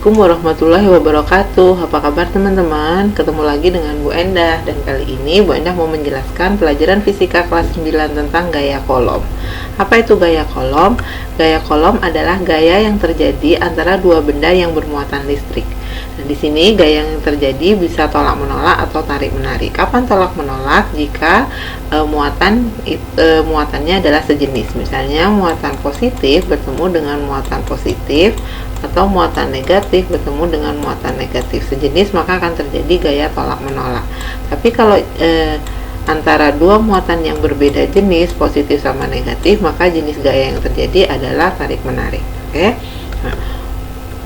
Assalamualaikum warahmatullahi wabarakatuh. Apa kabar teman-teman? Ketemu lagi dengan Bu Endah. Dan kali ini Bu Endah mau menjelaskan pelajaran fisika kelas 9 tentang gaya kolom. Apa itu gaya kolom? Gaya kolom adalah gaya yang terjadi antara dua benda yang bermuatan listrik. Nah, di sini gaya yang terjadi bisa tolak menolak atau tarik menarik. Kapan tolak menolak? Jika muatannya adalah sejenis. Misalnya muatan positif bertemu dengan muatan positif, atau muatan negatif bertemu dengan muatan negatif sejenis, maka akan terjadi gaya tolak menolak. Tapi kalau antara dua muatan yang berbeda jenis, positif sama negatif, maka jenis gaya yang terjadi adalah tarik menarik. Oke. Nah,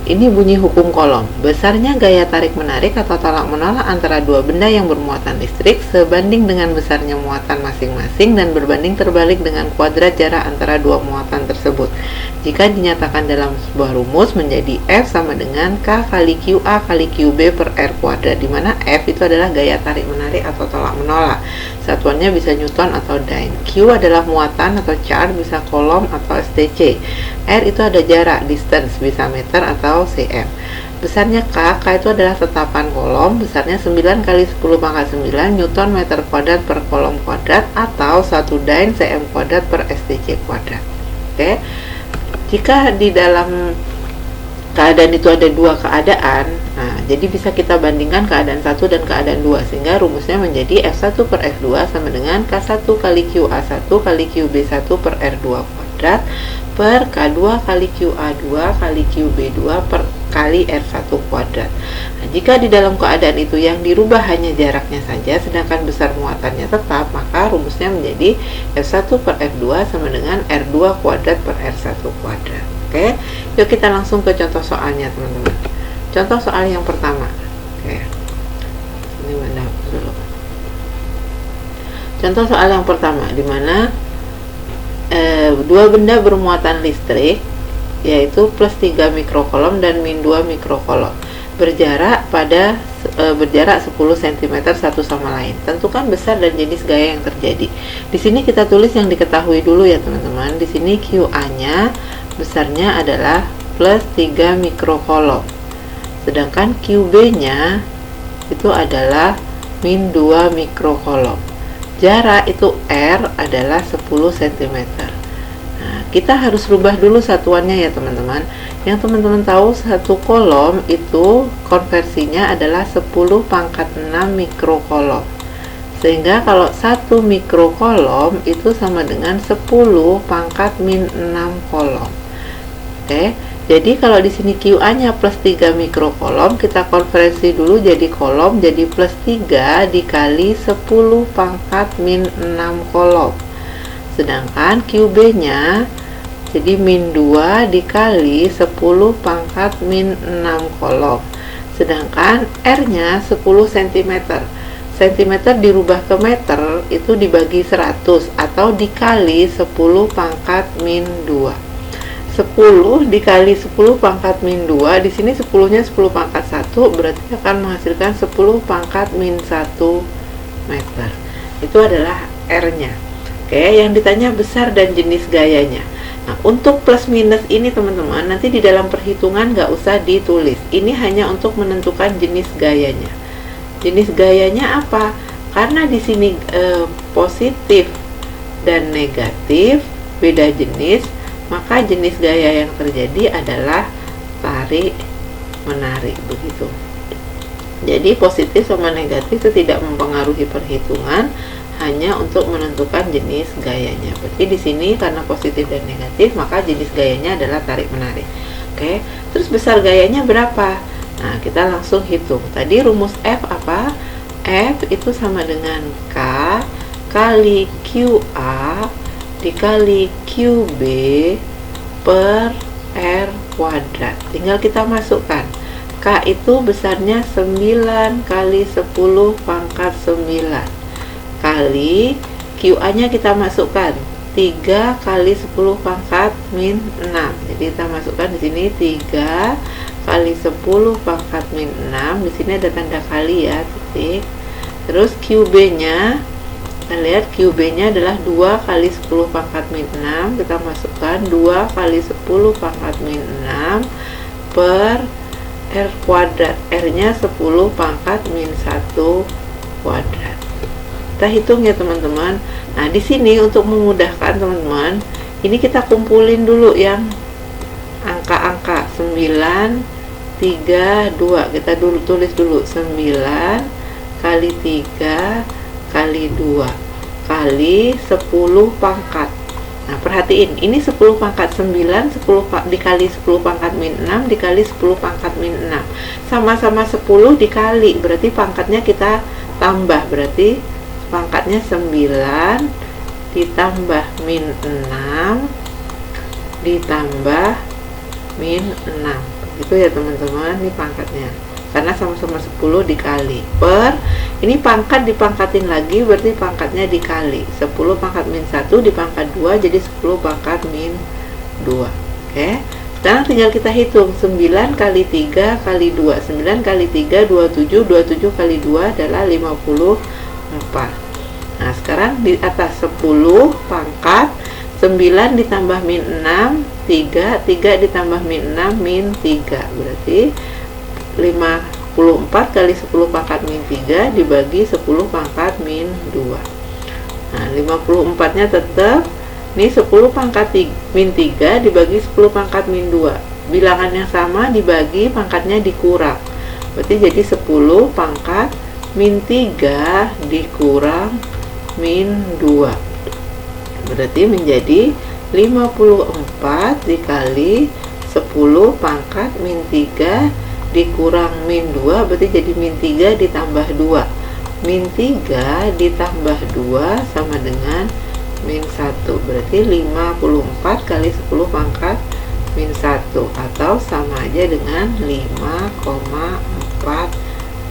ini bunyi hukum kolom. Besarnya gaya tarik menarik atau tolak menolak antara dua benda yang bermuatan listrik sebanding dengan besarnya muatan masing-masing dan berbanding terbalik dengan kuadrat jarak antara dua muatan tersebut. Jika dinyatakan dalam sebuah rumus menjadi F sama dengan K kali QA kali QB per R kuadrat, di mana F itu adalah gaya tarik menarik atau tolak menolak. Satuannya bisa Newton atau Dyne. Q adalah muatan atau charge, bisa kolom atau STC. R itu ada jarak, distance, bisa meter atau cm. Besarnya K itu adalah tetapan kolom, besarnya 9 kali 10 pangkat 9 Newton meter kuadrat per kolom kuadrat, atau 1 Dyne cm kuadrat per STC kuadrat. Oke. Jika di dalam keadaan itu ada dua keadaan, nah jadi bisa kita bandingkan keadaan 1 dan keadaan 2, sehingga rumusnya menjadi F1 per F2 sama dengan K1 kali QA1 kali QB1 per R2 kuadrat per K2 kali QA2 kali QB2 per kali R1 kuadrat. Nah, jika di dalam keadaan itu yang dirubah hanya jaraknya saja, sedangkan besar muatannya tetap, maka rumusnya menjadi F1 per F2 sama dengan R2 kuadrat per R1 kuadrat. Oke, yuk kita langsung ke contoh soalnya teman-teman. Contoh soal yang pertama. Oke, ini mana dulu. Contoh soal yang pertama, di mana dua benda bermuatan listrik, yaitu plus 3 mikrokolom dan min 2 mikrokolom, berjarak 10 cm satu sama lain. Tentukan besar dan jenis gaya yang terjadi. Di sini kita tulis yang diketahui dulu ya teman-teman. Di sini QA-nya besarnya adalah plus 3 mikrokolom. Sedangkan QB-nya itu adalah min 2 mikrokolom. Jarak itu R adalah 10 cm. Nah, kita harus rubah dulu satuannya ya teman-teman. Yang teman-teman tahu satu kolom itu konversinya adalah 10 pangkat 6 mikrokolom. Sehingga kalau 1 mikrokolom itu sama dengan 10 pangkat min 6 kolom. Oke, jadi kalau di sini QA-nya plus 3 mikrokolom, kita konversi dulu jadi kolom, jadi plus 3 dikali 10 pangkat min 6 kolom. Sedangkan QB-nya jadi min 2 dikali 10 pangkat min 6 kolom. Sedangkan R-nya 10 cm. Cm dirubah ke meter itu dibagi 100 atau dikali 10 pangkat min 2. 10 dikali 10 pangkat min 2, di sini 10-nya 10 pangkat 1, berarti akan menghasilkan 10 pangkat min 1 meter. Itu adalah R-nya. Oke, yang ditanya besar dan jenis gayanya. Nah, untuk plus minus ini teman-teman, nanti di dalam perhitungan nggak usah ditulis. Ini hanya untuk menentukan jenis gayanya. Jenis gayanya apa? Karena di sini positif dan negatif beda jenis, maka jenis gaya yang terjadi adalah tarik menarik, begitu. Jadi positif sama negatif itu tidak mempengaruhi perhitungan, hanya untuk menentukan jenis gayanya. Berarti di sini karena positif dan negatif, maka jenis gayanya adalah tarik menarik. Oke, terus besar gayanya berapa? Nah, kita langsung hitung. Tadi rumus F apa? F itu sama dengan K kali QA dikali QB per R kuadrat. Tinggal kita masukkan. K itu besarnya 9 kali 10 pangkat 9 kali QA nya kita masukkan 3 kali 10 pangkat min 6. Jadi kita masukkan di sini 3 kali 10 pangkat min 6. Di sini ada tanda kali ya, titik. Terus QB nya, kita lihat QB-nya adalah 2 kali 10 pangkat min 6. Kita masukkan 2 kali 10 pangkat min 6 per R kuadrat. R-nya 10 pangkat min 1 kuadrat. Kita hitung ya teman-teman. Nah, di sini untuk memudahkan teman-teman, ini kita kumpulin dulu yang angka-angka 9, 3, 2. Kita dulu tulis dulu 9 kali 3 kali 2 kali 10 pangkat. Nah, perhatiin, ini 10 pangkat 9, 10 dikali 10 pangkat min 6 dikali 10 pangkat min 6. Sama-sama 10 dikali, berarti pangkatnya kita tambah. Berarti pangkatnya 9 ditambah min 6 ditambah min 6. Gitu ya teman-teman, ini pangkatnya. Karena sama-sama 10 dikali per, ini pangkat dipangkatin lagi, berarti pangkatnya dikali 10 pangkat min 1 dipangkat 2 jadi 10 pangkat min 2. Oke, sekarang tinggal kita hitung 9 kali 3 kali 2. 9 kali 3 27, 27 kali 2 adalah 54. Nah, sekarang di atas 10 pangkat 9 ditambah min 6 3, 3 ditambah min 6 min 3, berarti 54 kali 10 pangkat min 3 dibagi 10 pangkat min 2. Nah, 54 nya tetap ini 10 pangkat min 3 dibagi 10 pangkat min 2. Bilangan yang sama dibagi, pangkatnya dikurang. Berarti jadi 10 pangkat min 3 dikurang min 2. Berarti menjadi 54 dikali 10 pangkat min 3 dikurang min 2, berarti jadi min 3 ditambah 2. Min 3 ditambah 2 sama dengan min 1. Berarti 54 kali 10 pangkat min 1 atau sama aja dengan 5,4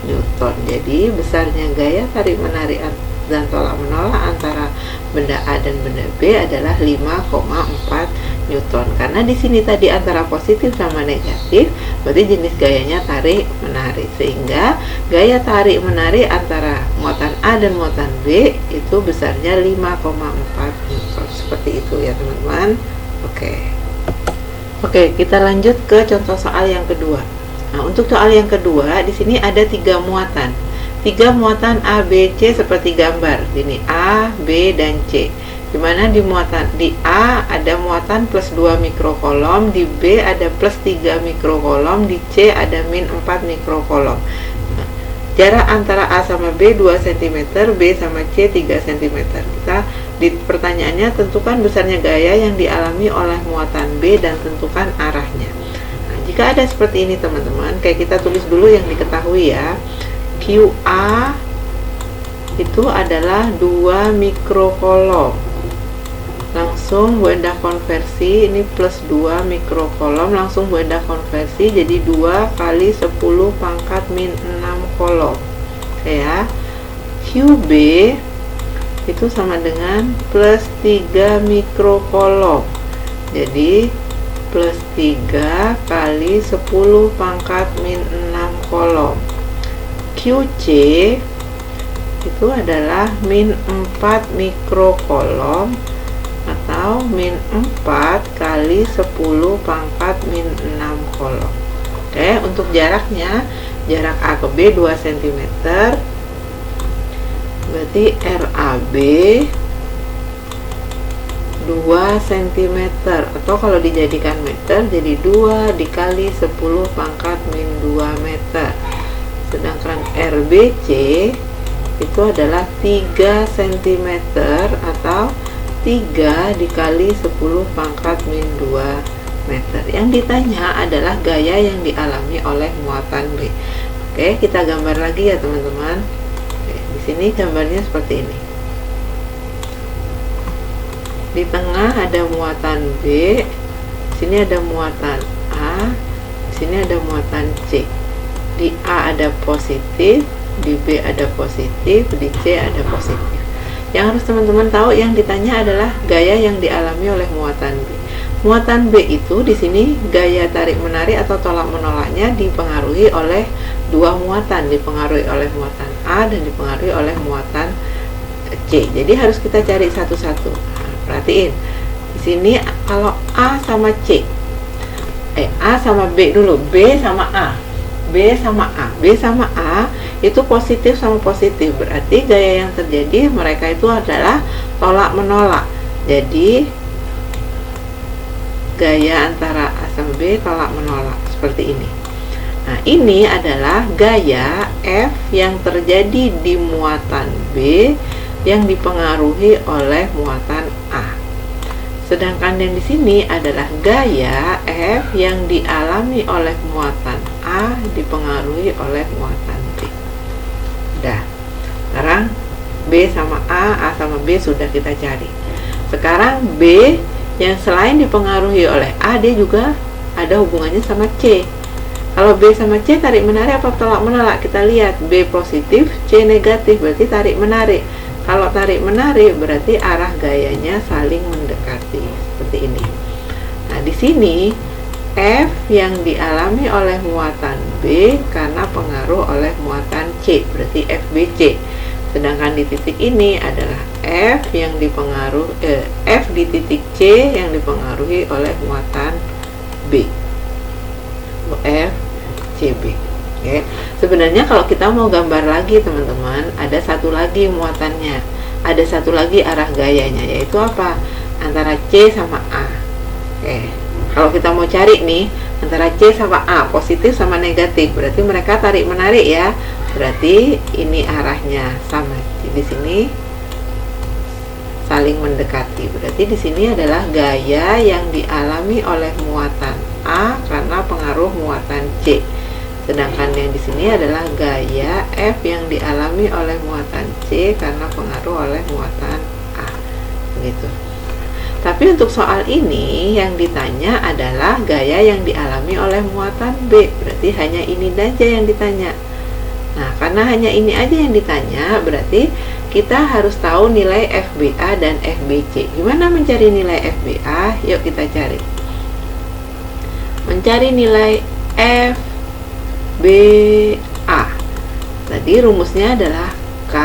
Newton. Jadi besarnya gaya tarik menarik dan tolak menolak antara benda A dan benda B adalah 5,4 Newton. Karena di sini tadi antara positif sama negatif, berarti jenis gayanya tarik menarik. Sehingga gaya tarik menarik antara muatan A dan muatan B itu besarnya 5,4 Newton. Seperti itu ya teman-teman. Oke, kita lanjut ke contoh soal yang kedua. Nah, untuk soal yang kedua di sini ada 3 muatan. 3 muatan A, B, C seperti gambar. Ini A, B, dan C. Dimana di A ada muatan plus 2 mikrokolom, di B ada plus 3 mikrokolom, di C ada min 4 mikrokolom. Nah, jarak antara A sama B 2 cm, B sama C 3 cm. Kita di pertanyaannya tentukan besarnya gaya yang dialami oleh muatan B dan tentukan arahnya. Nah, jika ada seperti ini teman-teman, kayak kita tulis dulu yang diketahui ya. QA itu adalah 2 mikrokolom. Langsung Wenda konversi, ini plus 2 mikrokolom, langsung Wenda konversi jadi 2 kali 10 pangkat min 6 kolom. Oke ya. QB itu sama dengan plus 3 mikrokolom. Jadi plus 3 kali 10 pangkat min 6 kolom. QC itu adalah min 4 mikrokolom atau min 4 kali 10 pangkat min 6 kolom. Oke, untuk jaraknya, jarak A ke B 2 cm, berarti RAB 2 cm, atau kalau dijadikan meter jadi 2 dikali 10 pangkat min 2 meter. Sedangkan RBC itu adalah 3 cm atau 3 dikali 10 pangkat min 2 meter. Yang ditanya adalah gaya yang dialami oleh muatan B. Oke, kita gambar lagi ya teman-teman. Di sini gambarnya seperti ini. Di tengah ada muatan B, di sini ada muatan A, di sini ada muatan C. Di A ada positif, di B ada positif, di C ada positif. Yang harus teman-teman tahu, yang ditanya adalah gaya yang dialami oleh muatan B. Muatan B itu di sini gaya tarik menarik atau tolak menolaknya dipengaruhi oleh 2 muatan, dipengaruhi oleh muatan A dan dipengaruhi oleh muatan C. Jadi harus kita cari satu-satu. Nah, perhatiin. Di sini kalau A sama C, A sama B dulu, B sama A. B sama A. B sama A itu positif sama positif, berarti gaya yang terjadi mereka itu adalah tolak menolak. Jadi gaya antara A sama B tolak menolak seperti ini. Nah, ini adalah gaya F yang terjadi di muatan B yang dipengaruhi oleh muatan A. Sedangkan yang di sini adalah gaya F yang dialami oleh muatan A dipengaruhi oleh muatan B. Udah. Sekarang B sama A sama B sudah kita cari. Sekarang B yang selain dipengaruhi oleh A, dia juga ada hubungannya sama C. Kalau B sama C tarik menarik apa tolak menolak? Kita lihat B positif, C negatif, berarti tarik menarik. Kalau tarik menarik berarti arah gayanya saling mendekati seperti ini. Nah, di sini F yang dialami oleh muatan B karena pengaruh oleh muatan C, berarti FBC. Sedangkan di titik ini adalah F yang F di titik C yang dipengaruhi oleh muatan B. F CB. Oke. Sebenarnya kalau kita mau gambar lagi teman-teman, ada satu lagi muatannya, ada satu lagi arah gayanya, yaitu apa? Antara C sama A. Oke. Kalau kita mau cari nih antara C sama A, positif sama negatif, berarti mereka tarik menarik ya. Berarti ini arahnya sama. Di sini saling mendekati. Berarti di sini adalah gaya yang dialami oleh muatan A karena pengaruh muatan C. Sedangkan yang di sini adalah gaya F yang dialami oleh muatan C karena pengaruh oleh muatan A. Begitu. Tapi untuk soal ini yang ditanya adalah gaya yang dialami oleh muatan B. Berarti hanya ini saja yang ditanya. Nah, karena hanya ini aja yang ditanya, berarti kita harus tahu nilai FBA dan FBC. Gimana mencari nilai FBA? Yuk kita cari. Mencari nilai FBA. Tadi rumusnya adalah K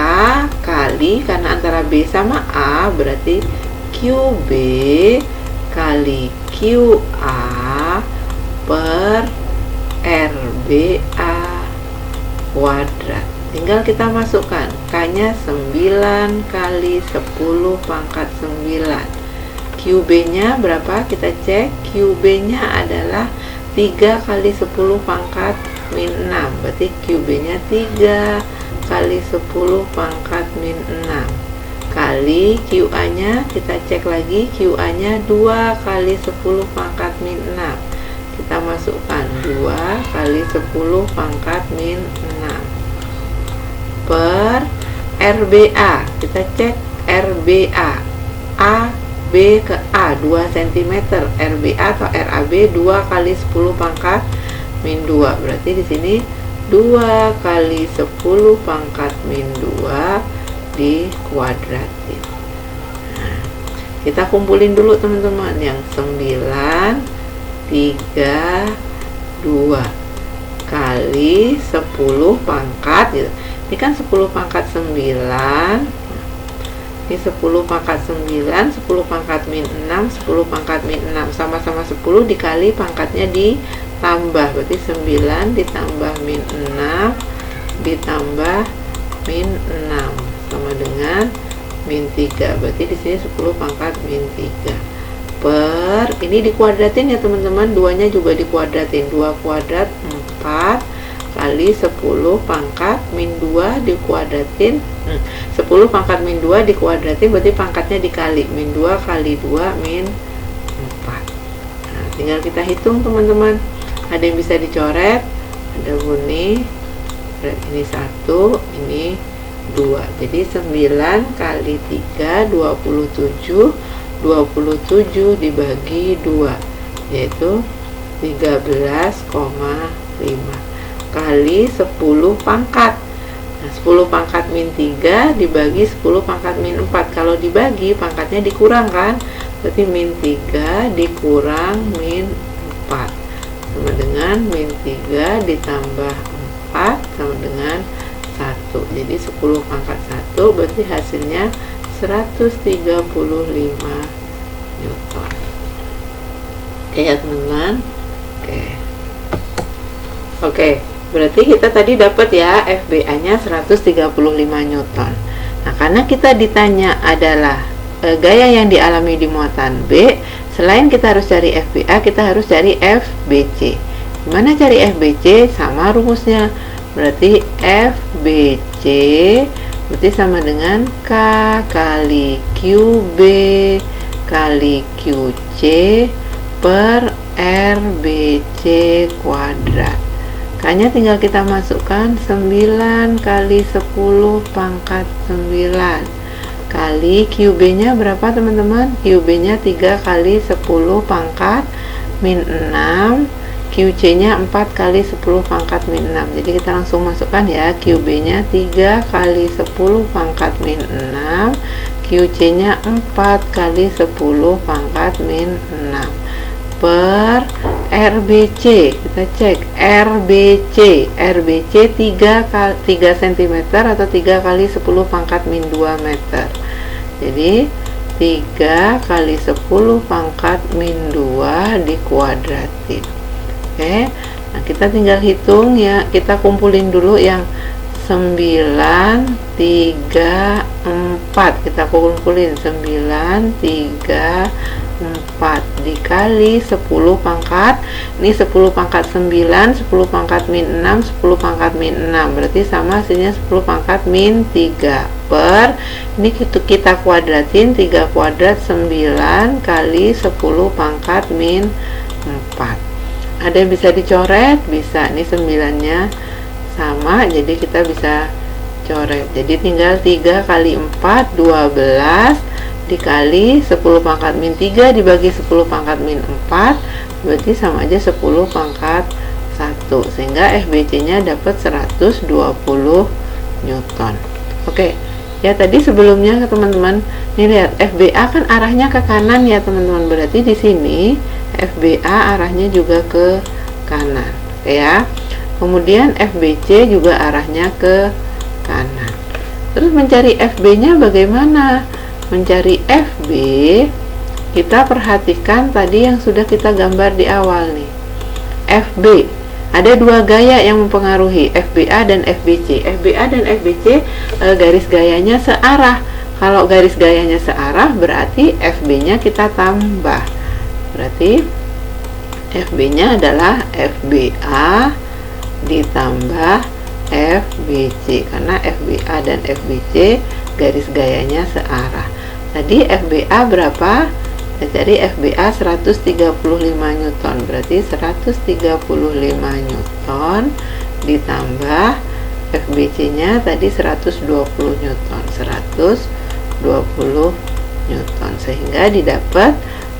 kali, karena antara B sama A berarti QB kali QA per RBA kuadrat. Tinggal kita masukkan K-nya 9 kali 10 pangkat 9. QB-nya berapa? Kita cek. QB-nya adalah 3 kali 10 pangkat min 6. Berarti QB-nya 3 kali 10 pangkat min 6. Kali QA-nya, kita cek lagi. QA-nya 2 kali 10 pangkat min 6. Kita masukkan 2 kali 10 pangkat min 6 per RBA. Kita cek RBA. A, B ke A 2 cm. RBA atau RAB 2 kali 10 pangkat min 2. Berarti di sini 2 kali 10 pangkat min 2 dikuadratin. Nah, kita kumpulin dulu teman-teman. Yang 9 3 2 kali 10 pangkat gitu. Ini kan 10 pangkat 9. Ini 10 pangkat 9, 10 pangkat min 6, 10 pangkat min 6 sama-sama 10 dikali pangkatnya ditambah. Berarti 9 ditambah min 6 ditambah min 6 sama dengan min 3. Berarti di sini 10 pangkat min 3. Per, ini dikuadratin ya teman-teman, 2-nya juga dikuadratin. 2 kuadrat 4 kali 10 pangkat min 2 dikuadratin. 10 pangkat min 2 dikuadratin berarti pangkatnya dikali. Min 2 kali 2 min 4. Nah, tinggal kita hitung teman-teman. Ada yang bisa dicoret, ada bunyi. Ini 1, ini 2. Jadi 9 kali 3 27. 27 dibagi 2 yaitu 13,5 kali 10 pangkat. Nah, 10 pangkat min 3 dibagi 10 pangkat min 4. Kalau dibagi pangkatnya dikurang kan? Berarti min 3 dikurang min 4 sama dengan min 3 ditambah 4 sama dengan 1. Jadi 10 pangkat 1 berarti hasilnya 135 Newton. Oke ya teman-teman. Oke. Berarti kita tadi dapat ya FBA-nya 135 Newton. Nah, karena kita ditanya adalah gaya yang dialami di muatan B, selain kita harus cari FBA, kita harus cari FBC. Gimana cari FBC? Sama rumusnya. Berarti FBC berarti sama dengan K kali QB kali QC per RBC kuadrat. K-nya tinggal kita masukkan 9 kali 10 pangkat 9 kali QB-nya berapa teman-teman? QB-nya 3 kali 10 pangkat min 6, QC-nya 4 kali 10 pangkat min 6. Jadi kita langsung masukkan ya, QB-nya 3 kali 10 pangkat min 6, QC-nya 4 kali 10 pangkat min 6 per RBC. Kita cek RBC 3 cm atau 3 kali 10 pangkat min 2 meter. Jadi 3 kali 10 pangkat min 2 dikuadratin. Oke, nah kita tinggal hitung ya, kita kumpulin dulu yang 9, 3, 4. Kita kumpulin 9, 3, 4 dikali 10 pangkat, ini 10 pangkat 9, 10 pangkat min 6, 10 pangkat min 6, berarti sama hasilnya 10 pangkat min 3 per, ini kita kuadratin, 3 kuadrat 9 kali 10 pangkat min 4. Ada yang bisa dicoret? Bisa, ini 9 nya sama, jadi kita bisa coret. Jadi tinggal 3 kali 4, 12 dikali 10 pangkat min 3 dibagi 10 pangkat min 4, berarti sama aja 10 pangkat 1, sehingga FBC nya dapat 120 Newton. Oke, ya tadi sebelumnya teman-teman, nih lihat FBA kan arahnya ke kanan ya teman-teman, berarti di sini FBA arahnya juga ke kanan. Oke ya, kemudian FBC juga arahnya ke kanan. Terus mencari FB nya bagaimana? Mencari FB, kita perhatikan tadi yang sudah kita gambar di awal nih. FB, ada dua gaya yang mempengaruhi, FBA dan FBC. FBA dan FBC garis gayanya searah. Kalau garis gayanya searah berarti FB nya kita tambah. Berarti FB nya adalah FBA ditambah FBC, karena FBA dan FBC garis gayanya searah. Tadi FBA berapa? Kita cari FBA 135 Newton, berarti 135 Newton ditambah FBC nya tadi 120 Newton, 120 Newton, sehingga didapat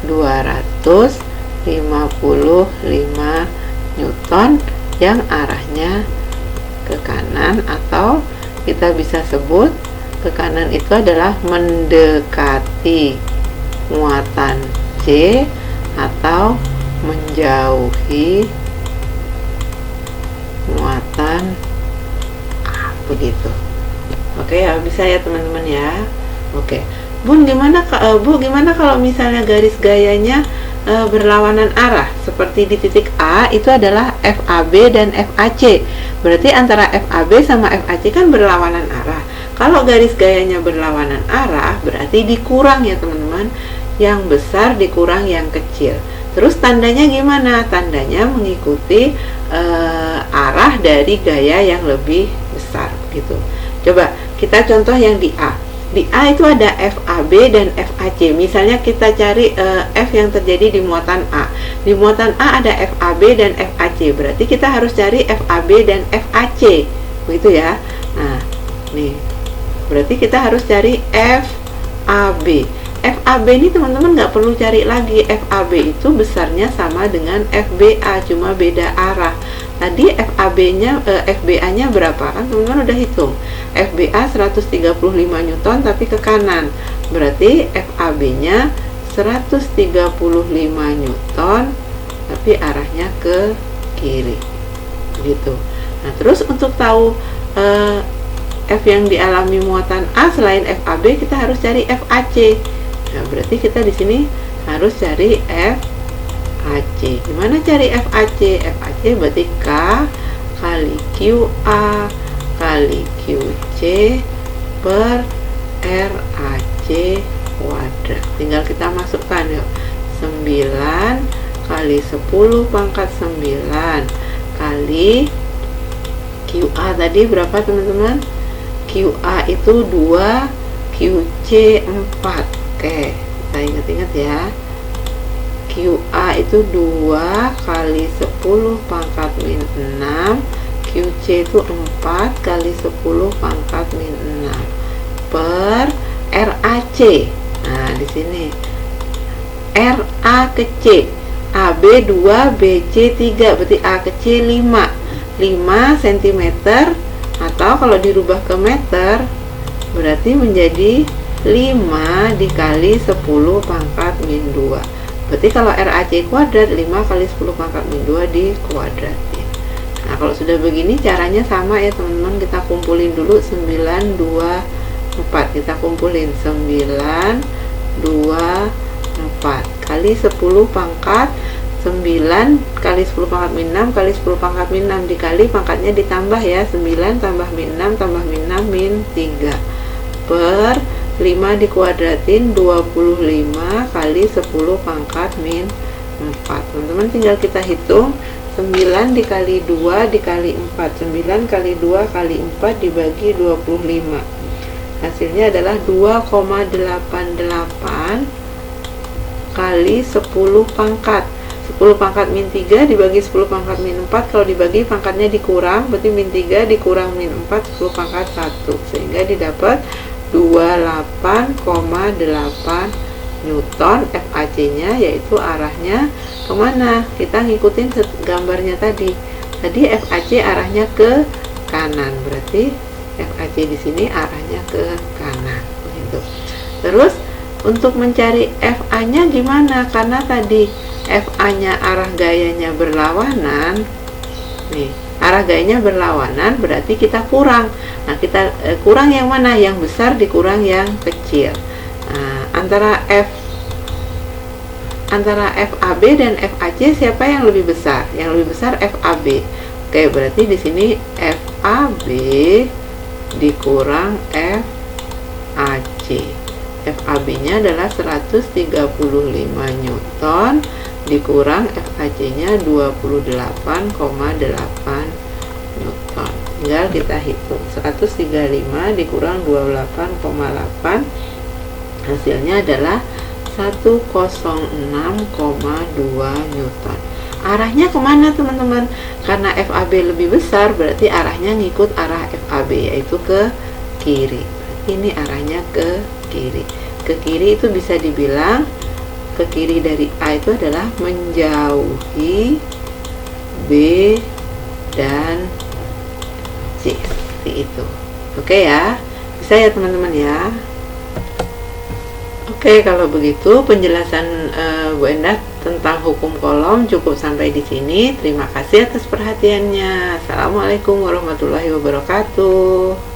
255 Newton yang arahnya ke kanan, atau kita bisa sebut ke kanan itu adalah mendekati muatan C atau menjauhi muatan A, begitu. Oke ya, bisa ya teman-teman ya. Oke, Bun, gimana kalau misalnya garis gayanya berlawanan arah, seperti di titik A itu adalah FAB dan FAC. Berarti antara FAB sama FAC kan berlawanan arah. Kalau garis gayanya berlawanan arah berarti dikurang ya teman-teman, yang besar dikurang yang kecil. Terus tandanya gimana? Tandanya mengikuti arah dari gaya yang lebih besar gitu. Coba kita contoh yang di A. Di A itu ada FAB dan FAC. Misalnya kita cari F yang terjadi di muatan A. Di muatan A ada FAB dan FAC. Berarti kita harus cari FAB dan FAC. Begitu ya. Nah, nih. Berarti kita harus cari FAB. FAB ini teman-teman nggak perlu cari lagi. FAB itu besarnya sama dengan FBA, cuma beda arah. Tadi FBA-nya berapa? Kan teman-teman udah hitung. FBA 135 Newton tapi ke kanan. Berarti FAB-nya 135 Newton tapi arahnya ke kiri. Gitu. Nah, terus untuk tahu F yang dialami muatan A selain FAB, kita harus cari FAC. Nah, berarti kita di sini harus cari FAC. Gimana cari FAC? FAC berarti K kali QA kali QC per RAC kuadrat. Tinggal kita masukkan yuk. 9 kali 10 pangkat 9 kali QA tadi berapa teman-teman? QA itu 2, QC 4. Oke, kita ingat-ingat ya. QA itu 2 kali 10 pangkat min 6, QC itu 4 kali 10 pangkat min 6 per RAC. Nah, di sini RA ke C, AB 2, BC 3, berarti A ke C 5 cm, atau kalau dirubah ke meter berarti menjadi 5 dikali 10 pangkat min 2. Berarti kalau RAC kuadrat 5 kali 10 pangkat min 2 dikuadratin. Nah, kalau sudah begini caranya sama ya teman-teman. Kita kumpulin dulu 9, 2, 4. Kita kumpulin 9, 2, 4 kali 10 pangkat 9 kali 10 pangkat min 6 kali 10 pangkat min 6 dikali pangkatnya ditambah ya, 9 tambah min 6 tambah min 6 min 3 per 5 dikuadratin 25 kali 10 pangkat min 4. Teman-teman tinggal kita hitung 9 dikali 2 dikali 4, 9 kali 2 kali 4 dibagi 25, hasilnya adalah 2,88 kali 10 pangkat 10 pangkat min 3 dibagi 10 pangkat min 4. Kalau dibagi pangkatnya dikurang, berarti min 3 dikurang min 4, 10 pangkat 1, sehingga didapat 28,8 Newton. FAC nya yaitu arahnya kemana? Kita ngikutin gambarnya tadi FAC arahnya ke kanan, berarti FAC di sini arahnya ke kanan gitu. Terus untuk mencari FA nya gimana? Karena tadi FA nya arah gayanya berlawanan nih, arah gayanya berlawanan berarti kita kurang. Nah, kita kurang yang mana? Yang besar dikurang yang kecil. Nah, antara FAB dan FAC siapa yang lebih besar? Yang lebih besar FAB. Oke, berarti di sini FAB dikurang FAC. FAB nya adalah 135 Newton dikurang FAC nya 28,8 Newton. Tinggal kita hitung 135 dikurang 28,8, hasilnya adalah 106,2 Newton. Arahnya kemana teman-teman? Karena FAB lebih besar berarti arahnya ngikut arah FAB, yaitu ke kiri. Berarti ini arahnya ke kiri. Ke kiri itu bisa dibilang ke kiri dari A itu adalah menjauhi B dan C, seperti itu. Oke ya, bisa ya teman-teman ya. Oke, kalau begitu penjelasan Bu Endah tentang hukum kolom cukup sampai di sini. Terima kasih atas perhatiannya. Assalamualaikum warahmatullahi wabarakatuh.